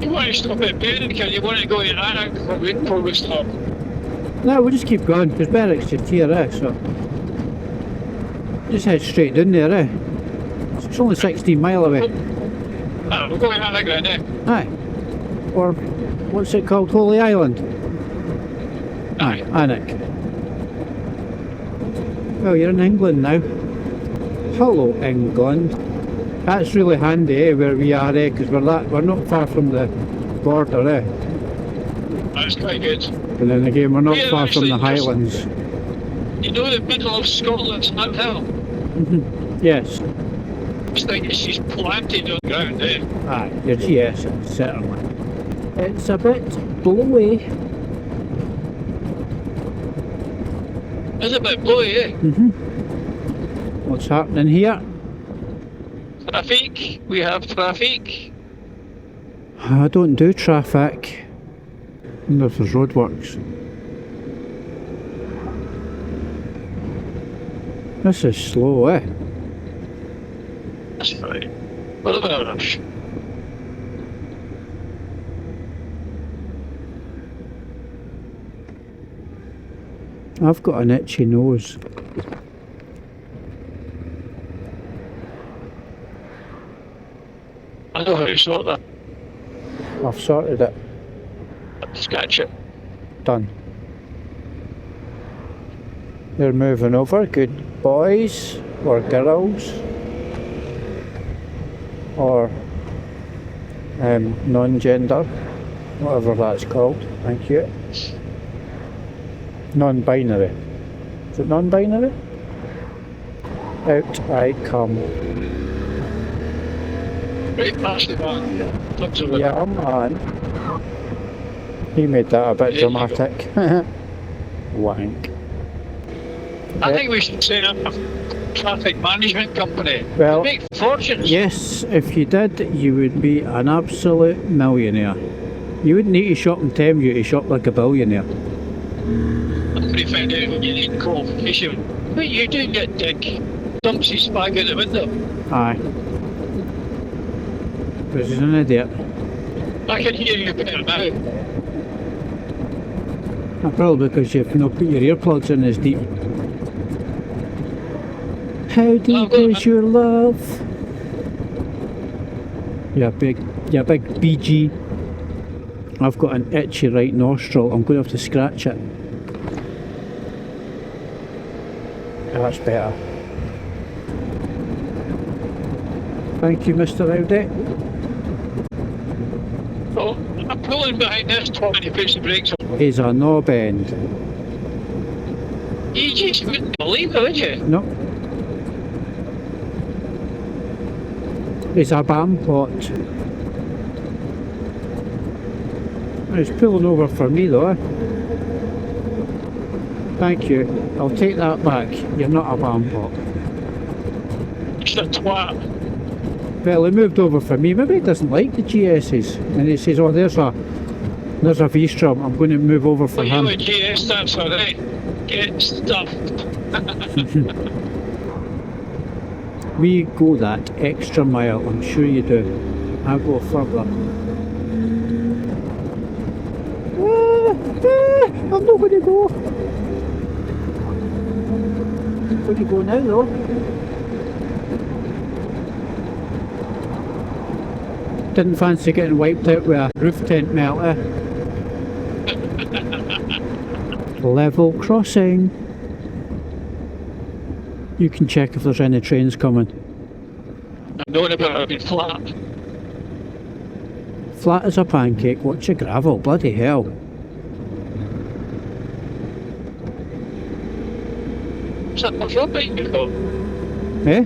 You want to stop at Berwick, and you want to go to Anna before we stop? No, we'll just keep going, because Berwick's just here, so... Just head straight down there, It's only 16 mile away. We're going Anna again, Aye. Or, what's it called, Holy Island? Aye, Annick. Well, you're in England now. Hello, England. That's really handy, where we are, because we're not far from the border, That's quite good. And then again, we're not far from the Highlands. You know the middle of Scotland's not hill? Yes. It's like she's planted on the ground, Aye, your GS, certainly. It's a bit blowy. It's a bit blowy, What's happening here? Traffic. We have traffic. I don't do traffic. I wonder if there's roadworks. This is slow, That's fine. What about a rush? I've got an itchy nose. I know how to sort that. I've sorted it. Scratch it. Done. They're moving over. Good boys or girls or non-gender, whatever that's called. Thank you. Non-binary. Is it non-binary? Out I come. Right past the van. Yeah, man. He made that a bit dramatic. Wank. I think we should set up a traffic management company. Well, They make fortunes. yes, if you did, you would be an absolute millionaire. You wouldn't need to shop in Thames, you to shop like a billionaire. I'm going to find out when you need qualification. But you do get dick. Dumps his bag out the window. Aye. Because he's an idiot. I can hear you better now. Probably because you've not put your earplugs in as deep. How deep is your love? Yeah, big BG. I've got an itchy right nostril. I'm going to have to scratch it. Oh, that's better. Thank you, Mr. Rowdy. So, I'm pulling behind this 20 puts the brakes on. He's a knob end. You just wouldn't believe it, would you? No. He's a bam pot. He's pulling over for me though. Thank you. I'll take that back. You're not a bam pot. He's a twat. Well, he moved over for me. Maybe he doesn't like the GS's. And he says, oh, there's a V-STROM. I'm going to move over for him. You a GS, that's alright. Get stuffed. We go that extra mile, I'm sure you do. I'll go further. I'm not going to go. I'm going to go now though. Didn't fancy getting wiped out with a roof tent melter. Level crossing. You can check if there's any trains coming. I'm knowing about it being flat. Flat as a pancake, watch your gravel, bloody hell. Is that a road bike you call? Eh?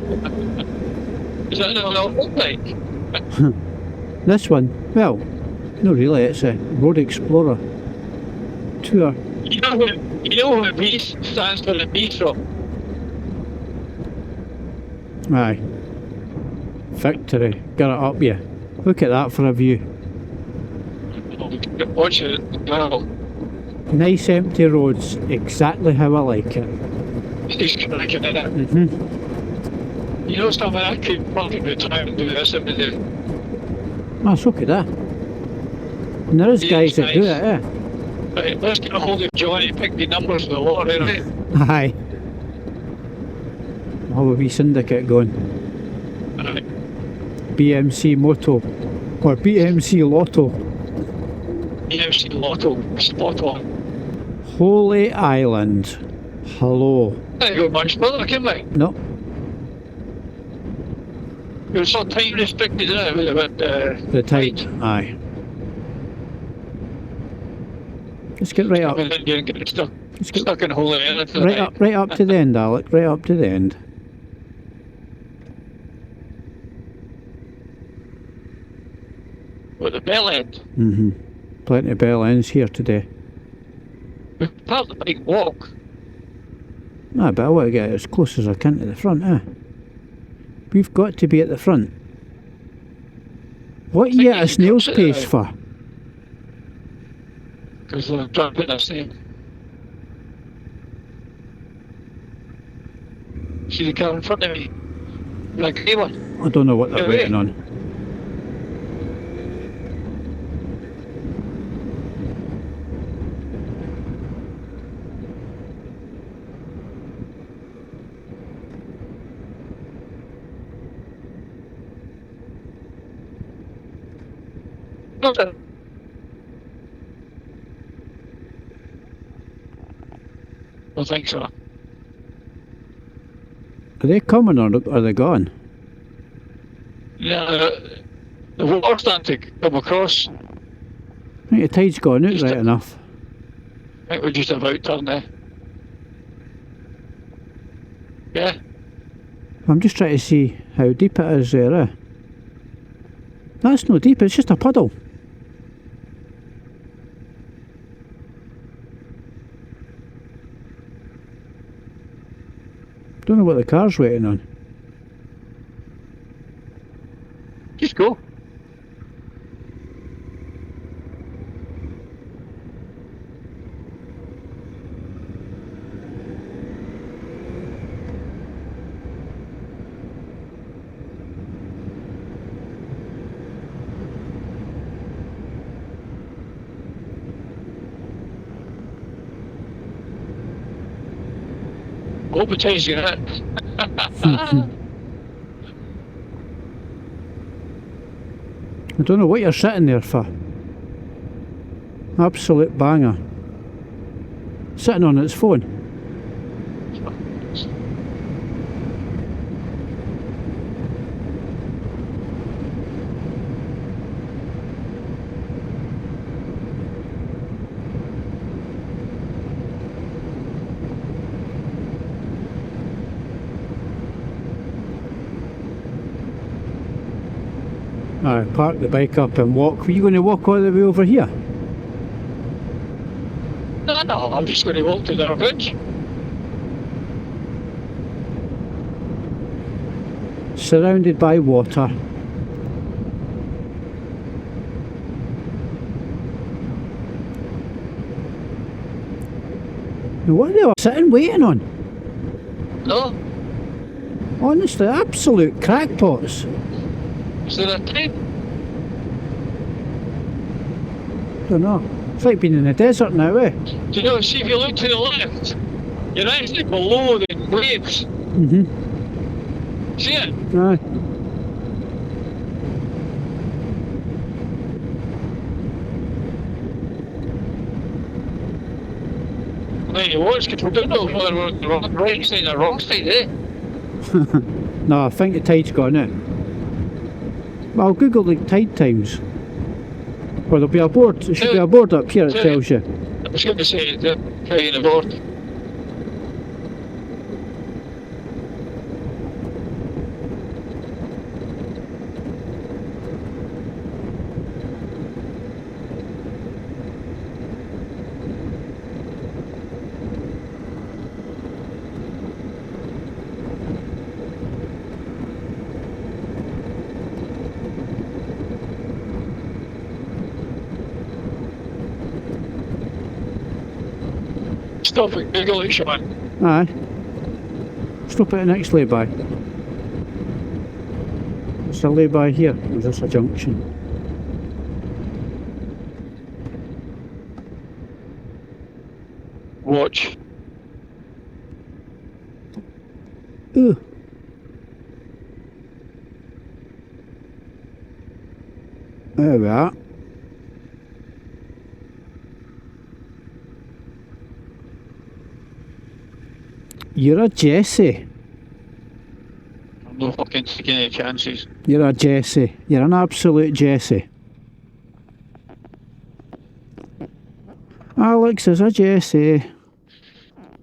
Is that an old bike? This one? Well, no really, it's a Road Explorer Tour. You know what V stands for the V-STROM? Aye. Victory. Got it up you. Look at that for a view. Watch it. Wow. Nice empty roads, exactly how I like it. He's cracking in it. You know something, I could fucking retire and do this every day. Oh, so could I. And there is Yeah, guys that do it, nice. eh? Right, let's get a hold of Johnny, pick the numbers of the lottery, right? Aye. We'll have a wee syndicate going. Right. BMC Moto. Or BMC Lotto. EMC Lotto, spot on. Holy Island. Hello. Didn't go much further, can we? No. You're so time restricted, isn't it? With a bit, The tide. Aye. Let's get right up. And then you're getting stuck, Let's get stuck in a hole in it. right up to the end, Alec. Right up to the end. With the bell end. Mm-hmm. Plenty of bell ends here today. We've part the big walk. Ah, but I want to get as close as I can to the front, eh? We've got to be at the front. What are you at a snail's pace for? Because I'm trying to put this in. See the car in front of me? Like a one. I don't know what they're Yeah, waiting yeah. on. I think so. Are they coming or are they gone? Yeah, the water's starting to come across. I think the tide's gone out Just right a- enough. I think we're just about done there. Yeah, I'm just trying to see how deep it is there, eh? That's no deep, it's just a puddle. Don't know what the car's waiting on. just go. Hope it takes you that. I don't know what you're sitting there for. Absolute banger. Sitting on its phone. Alright, park the bike up and walk. Were you going to walk all the way over here? No, I'm just going to walk to the bridge. Surrounded by water. Now what are they all sitting waiting on? No, Honestly, absolute crackpots. is there a time? Don't know. It's like being in the desert now, eh? Do you know, see if you look to the left, you're actually below the waves. Mm-hmm. See it? Aye. There you watch, because we don't know whether we're on the right side or the wrong side, eh? No, I think the tide's gone out. Well, I'll Google the tide times. Well, there'll be a board. There should be a board up here that tells you. I was going to say, carrying the board. Stop it, Google it, Sean. Aye. Stop at the next lay-by. It's a lay-by here. Is this a junction? watch. Ooh. There we are. You're a Jesse. I'm not fucking taking any chances. You're a Jesse. You're an absolute Jesse. Alex is a Jesse.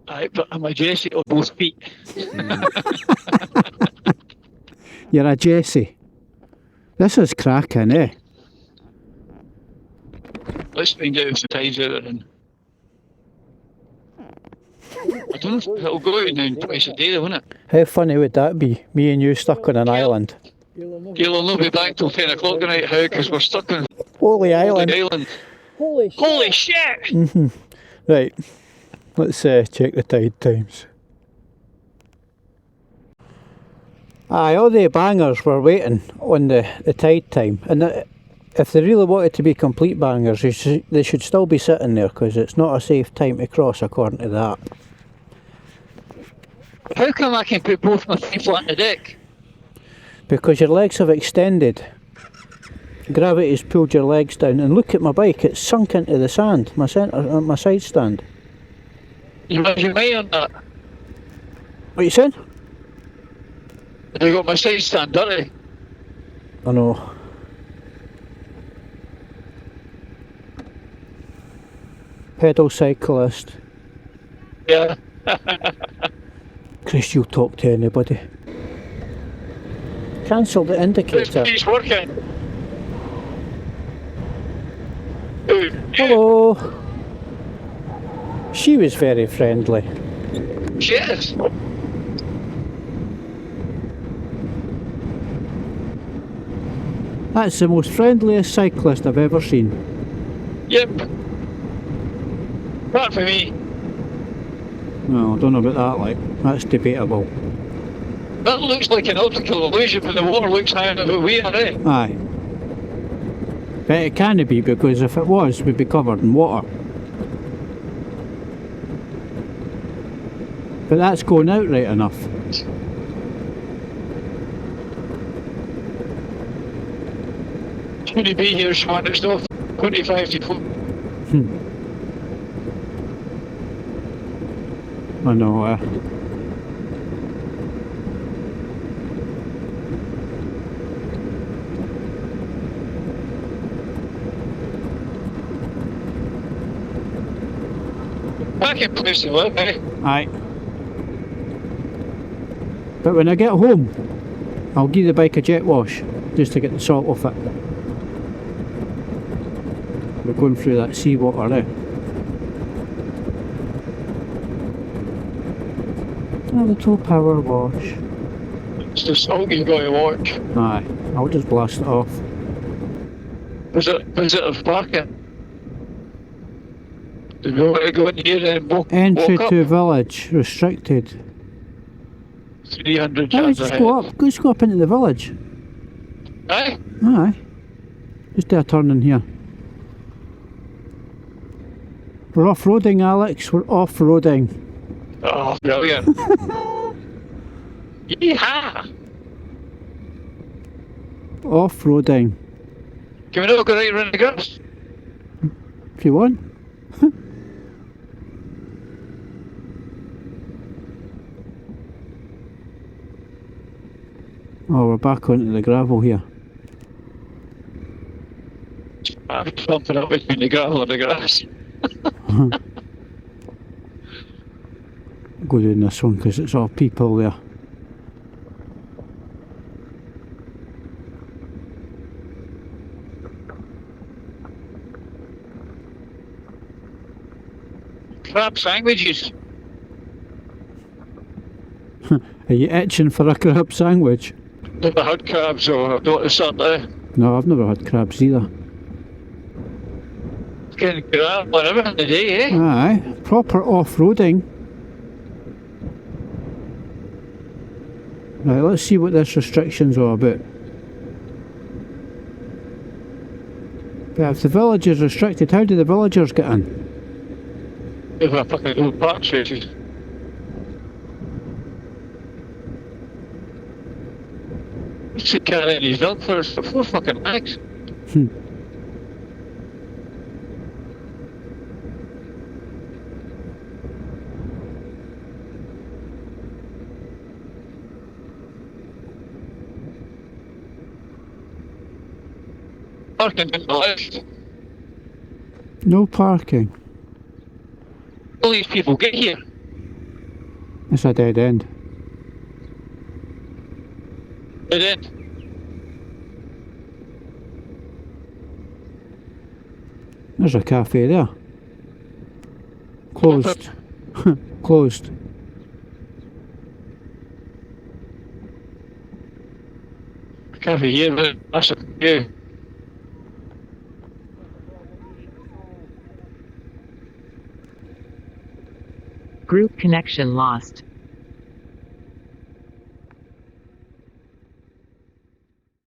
Aye, but I'm a Jesse on both feet. You're a Jesse. This is cracking, eh? Let's find out if the tide's out there. And I don't know if it'll go out now twice a day, though, won't it? How funny would that be? Me and you stuck on an island. You'll not be back till 10 o'clock tonight, how? Because we're stuck on Holy island. Island. Holy shit! Right, let's check the tide times. Aye, all the bangers were waiting on the tide time, and if they really wanted to be complete bangers, they should still be sitting there, because it's not a safe time to cross according to that. How come I can put both my feet flat on the deck? Because your legs have extended. Gravity's pulled your legs down, and look at my bike, it's sunk into the sand, my side stand. You measure me on that? What you saying? I got my side stand dirty. I know. Pedal cyclist. Yeah. Chris, you'll talk to anybody. Cancel the indicator. He's working. Hello. She was very friendly. She is. That's the most friendliest cyclist I've ever seen. Yep. Not for me. No, I don't know about that, like. That's debatable. That looks like an optical illusion, but the water looks higher than we are, eh? Aye. But it can't be, because if it was, we'd be covered in water. But that's going out right enough. Shouldn't be here, Sean. It's not 25 to 4. I know, Back in place to live, eh? Aye. But when I get home, I'll give the bike a jet wash, just to get the salt off it. We're going through that seawater now. A little power wash. It's the salt you've got to watch. Aye, I'll just blast it off. Is it a parking? Do we want to go in here and walk Entry up? to village restricted. 300 Aye, yards just ahead. go up. Just go up into the village. Aye? Aye. Just do a turn in here. We're off-roading, Alex. We're off-roading. Oh, brilliant. Yeehaw! Off-roading. Can we not go right around the grass? If you want. Oh, we're back onto the gravel here. I'm pumping up between the gravel and the grass. Go down this one because it's all people there. Crab sandwiches. Are you itching for a crab sandwich? Never had crabs, so I've got to start there. No, I've never had crabs either. Getting crab and everything today, eh? Aye, proper off-roading. Right, let's see what this restriction's all about. But if the village is restricted, how do the villagers get in? If I fucking do park spaces. What's the car in his dog first? For 4 fucking bags. Parking in the list. No parking. All these people get here. It's a dead end. And then, There's a cafe there. Closed. Closed. cafe here, man. That's a yeah. Group connection lost.